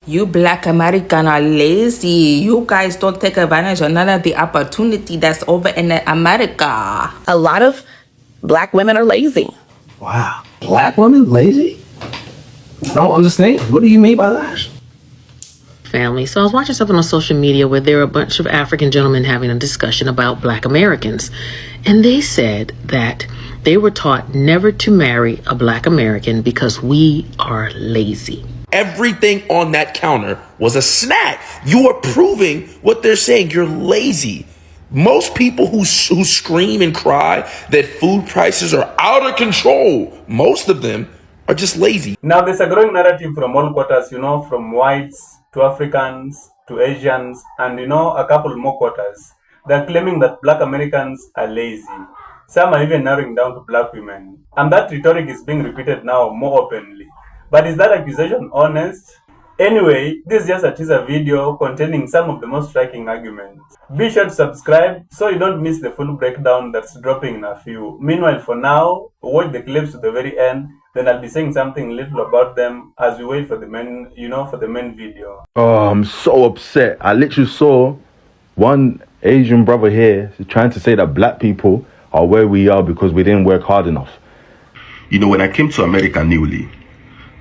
You Black American are lazy. You guys don't take advantage of none of the opportunity that's over in America. A lot of Black women are lazy. Wow. Black women lazy? I don't understand. What do you mean by that? Family. So I was watching something on social media where there were a bunch of African gentlemen having a discussion about Black Americans. And they said that they were taught never to marry a Black American because we are lazy. Everything on that counter was a snack. You are proving what they're saying. You're lazy. Most people who scream and cry that food prices are out of control, most of them are just lazy. Now there's a growing narrative from all quarters, from whites to Africans to Asians and, a couple more quarters. They're claiming that Black Americans are lazy. Some are even narrowing down to Black women. And that rhetoric is being repeated now more openly. But is that accusation honest? Anyway, this is just a teaser video containing some of the most striking arguments. Be sure to subscribe so you don't miss the full breakdown that's dropping in a few. Meanwhile, for now, watch the clips to the very end, then I'll be saying something little about them as we wait for the main, for the main video. Oh, I'm so upset. I literally saw one Asian brother here trying to say that Black people are where we are because we didn't work hard enough. When I came to America newly,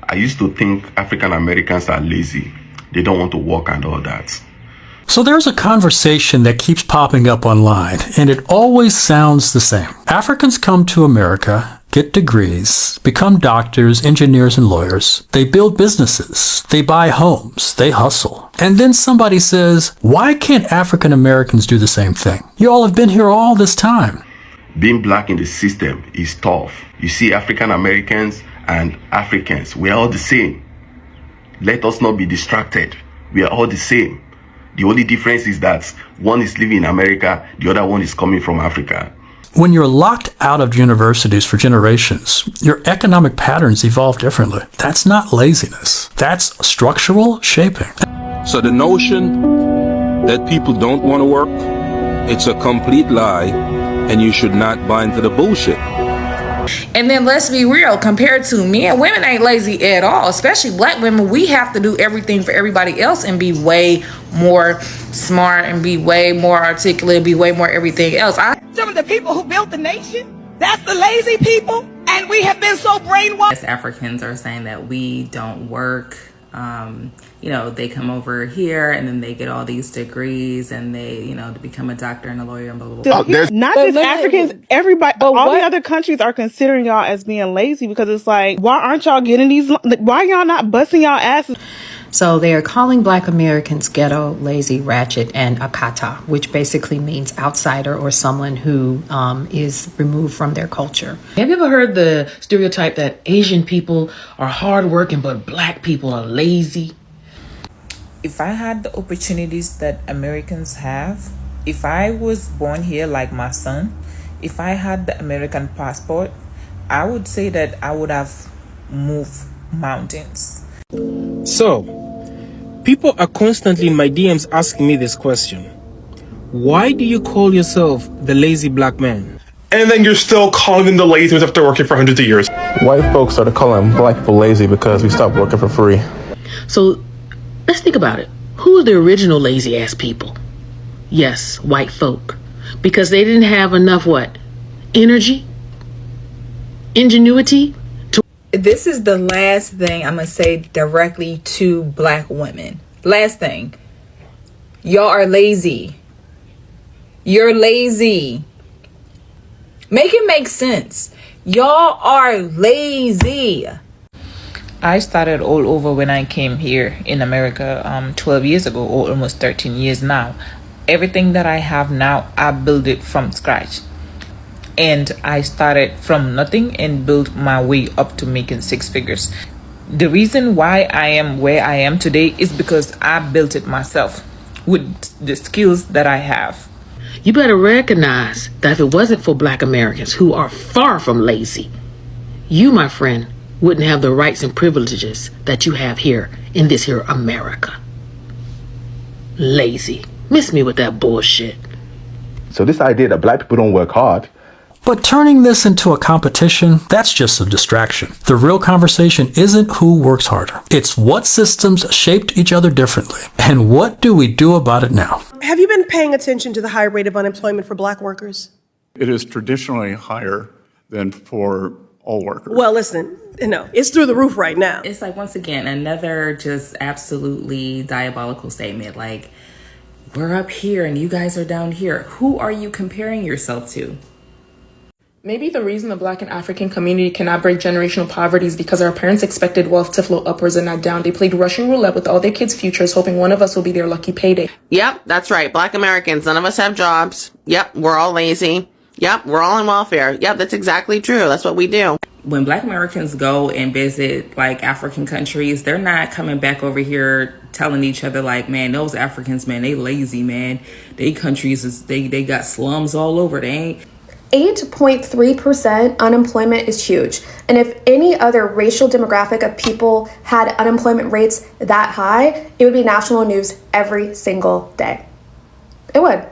I used to think African Americans are lazy. They don't want to work and all that. So there's a conversation that keeps popping up online, and it always sounds the same. Africans come to America, get degrees, become doctors, engineers, and lawyers. They build businesses. They buy homes. They hustle. And then somebody says, why can't African Americans do the same thing? You all have been here all this time. Being Black in the system is tough. You see, African Americans and Africans, we are all the same. Let us not be distracted. We are all the same. The only difference is that one is living in America, the other one is coming from Africa. When you're locked out of universities for generations, your economic patterns evolve differently. That's not laziness. That's structural shaping. So the notion that people don't want to work, it's a complete lie, and you should not buy into the bullshit. And then let's be real, compared to men, women ain't lazy at all, especially Black women. We have to do everything for everybody else and be way more smart and be way more articulate, be way more everything else. Some of the people who built the nation, that's the lazy people, and we have been so brainwashed. As Africans are saying that we don't work. They come over here and then they get all these degrees and they, to become a doctor and a lawyer and blah, blah, blah. Not just Africans, everybody, all the other countries are considering y'all as being lazy because it's like, why aren't y'all getting these, why y'all not busting y'all asses? So they are calling Black Americans ghetto, lazy, ratchet, and akata, which basically means outsider or someone who is removed from their culture. Have you ever heard the stereotype that Asian people are hardworking but Black people are lazy? If I had the opportunities that Americans have, if I was born here like my son, if I had the American passport, I would say that I would have moved mountains. So, people are constantly in my DMs asking me this question. Why do you call yourself the lazy Black man? And then you're still calling them the lazy ones after working for hundreds of years. White folks started calling Black people lazy because we stopped working for free. So, let's think about it. Who are the original lazy ass people? Yes, white folk. Because they didn't have enough what? Energy? Ingenuity? This is the last thing I'm going to say directly to Black women. Last thing. Y'all are lazy. You're lazy. Make it make sense. Y'all are lazy. I started all over when I came here in America 12 years ago, or almost 13 years now. Everything that I have now, I built it from scratch. And I started from nothing and built my way up to making 6 figures. The reason why I am where I am today is because I built it myself with the skills that I have. You better recognize that if it wasn't for Black Americans who are far from lazy, you, my friend, wouldn't have the rights and privileges that you have here in this here America. Lazy. Miss me with that bullshit. So this idea that Black people don't work hard, But turning this into a competition, that's just a distraction. The real conversation isn't who works harder. It's what systems shaped each other differently. And what do we do about it now? Have you been paying attention to the high rate of unemployment for Black workers? It is traditionally higher than for all workers. Well, listen, it's through the roof right now. It's like, once again, another just absolutely diabolical statement. Like, we're up here and you guys are down here. Who are you comparing yourself to? Maybe the reason the Black and African community cannot break generational poverty is because our parents expected wealth to flow upwards and not down. They played Russian roulette with all their kids' futures, hoping one of us will be their lucky payday. Yep, that's right. Black Americans, none of us have jobs. Yep, we're all lazy. Yep, we're all on welfare. Yep, that's exactly true. That's what we do. When Black Americans go and visit like African countries, they're not coming back over here telling each other like, man, those Africans, man, they lazy, man. They countries, they got slums all over. They ain't. 8.3% unemployment is huge. And if any other racial demographic of people had unemployment rates that high, it would be national news every single day. It would.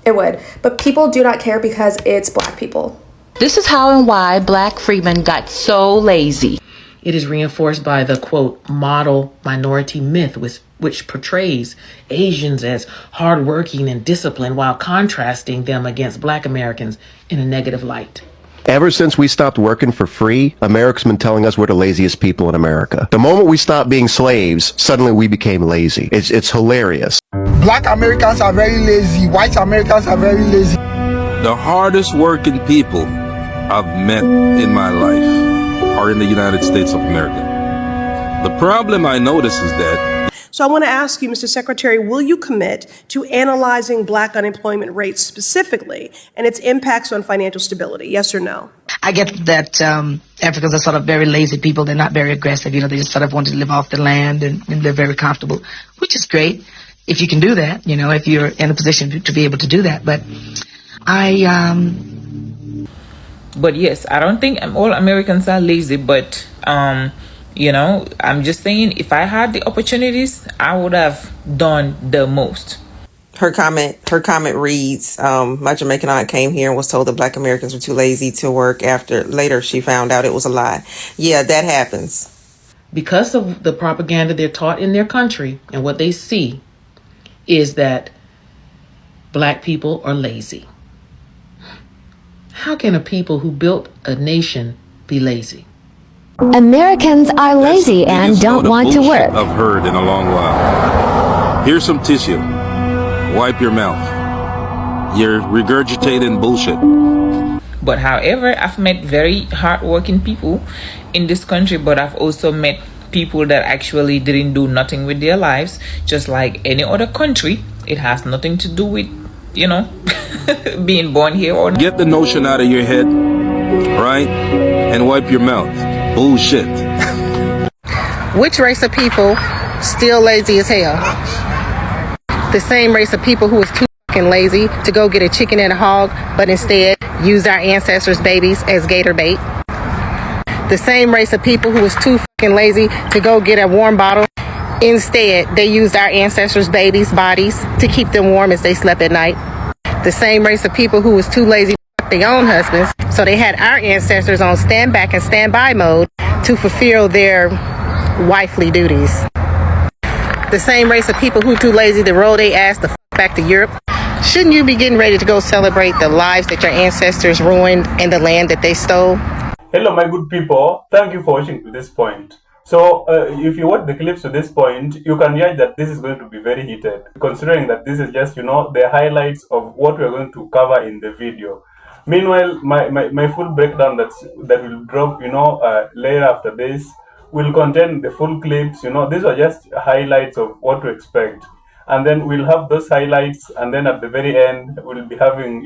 It would. But people do not care because it's Black people. This is how and why Black freedmen got so lazy. It is reinforced by the, quote, model minority myth, which portrays Asians as hardworking and disciplined while contrasting them against Black Americans in a negative light. Ever since we stopped working for free, America's been telling us we're the laziest people in America. The moment we stopped being slaves, suddenly we became lazy. It's hilarious. Black Americans are very lazy. White Americans are very lazy. The hardest working people I've met in my life are in the United States of America. The problem I notice is that. So I want to ask you, Mr. Secretary, will you commit to analyzing Black unemployment rates specifically and its impacts on financial stability? Yes or no? I get that Africans are sort of very lazy people. They're not very aggressive. They just sort of want to live off the land and they're very comfortable, which is great if you can do that, if you're in a position to be able to do that. But But yes, I don't think all Americans are lazy, but I'm just saying, if I had the opportunities, I would have done the most. Her comment reads, my Jamaican aunt came here and was told that Black Americans were too lazy to work. Later she found out it was a lie. Yeah, that happens. Because of the propaganda they're taught in their country, and what they see is that Black people are lazy. How can a people who built a nation be lazy? Americans are lazy and don't want to work. I've heard in a long while. Here's some tissue. Wipe your mouth. You're regurgitating bullshit. But however, I've met very hardworking people in this country, but I've also met people that actually didn't do nothing with their lives. Just like any other country, it has nothing to do with, being born here or not. Get the notion out of your head, right? And wipe your mouth. Bullshit. Which race of people still lazy as hell? The same race of people who is too fucking lazy to go get a chicken and a hog, but instead use our ancestors' babies as gator bait. The same race of people who is too fucking lazy to go get a warm bottle. Instead, they used our ancestors' babies' bodies to keep them warm as they slept at night. The same race of people who was too lazy to fuck their own husbands, so they had our ancestors on stand back and standby mode to fulfill their wifely duties. The same race of people who too lazy to roll their ass the fuck back to Europe. Shouldn't you be getting ready to go celebrate the lives that your ancestors ruined and the land that they stole? Hello, my good people. Thank you for watching to this point. So, if you watch the clips to this point, you can judge that this is going to be very heated, considering that this is just, the highlights of what we're going to cover in the video. Meanwhile, my full breakdown that will drop, later after this will contain the full clips. These are just highlights of what to expect. And then we'll have those highlights, and then at the very end, we'll be having,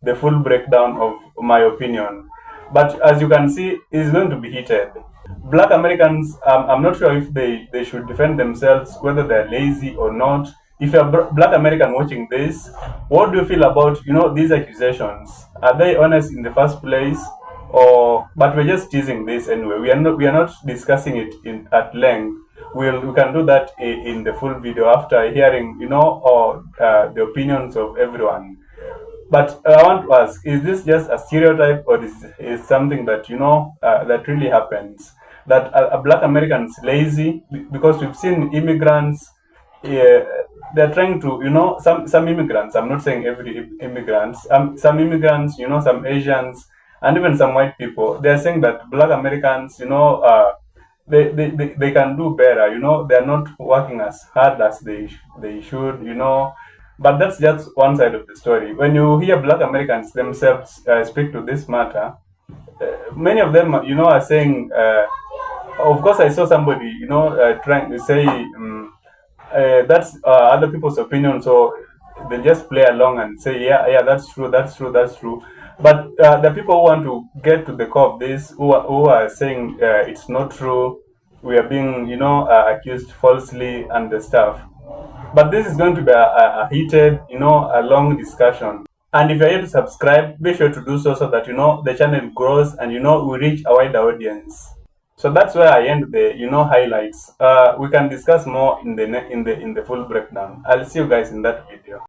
the full breakdown of my opinion. But as you can see, it's going to be heated. Black Americans, I'm not sure if they should defend themselves, whether they're lazy or not. If you're a Black American watching this, what do you feel about, these accusations? Are they honest in the first place? But we're just teasing this anyway. We are not discussing it at length. We can do that in the full video after hearing, the opinions of everyone. But I want to ask: is this just a stereotype, or is something that that really happens? That a Black American is lazy because we've seen immigrants. They're trying to, some immigrants. I'm not saying every immigrants. Some immigrants, some Asians, and even some white people. They're saying that Black Americans, they can do better. They're not working as hard as they should. But that's just one side of the story. When you hear Black Americans themselves speak to this matter, many of them, are saying. Of course, I saw somebody, trying to say that's other people's opinion, so they just play along and say, yeah, that's true, that's true, that's true. But the people who want to get to the core of this, who are saying it's not true, we are being, accused falsely and the stuff. But this is going to be a heated, a long discussion. And if you're here to subscribe, be sure to do so that, the channel grows and, we reach a wider audience. So that's where I end the, highlights. We can discuss more in the full breakdown. I'll see you guys in that video.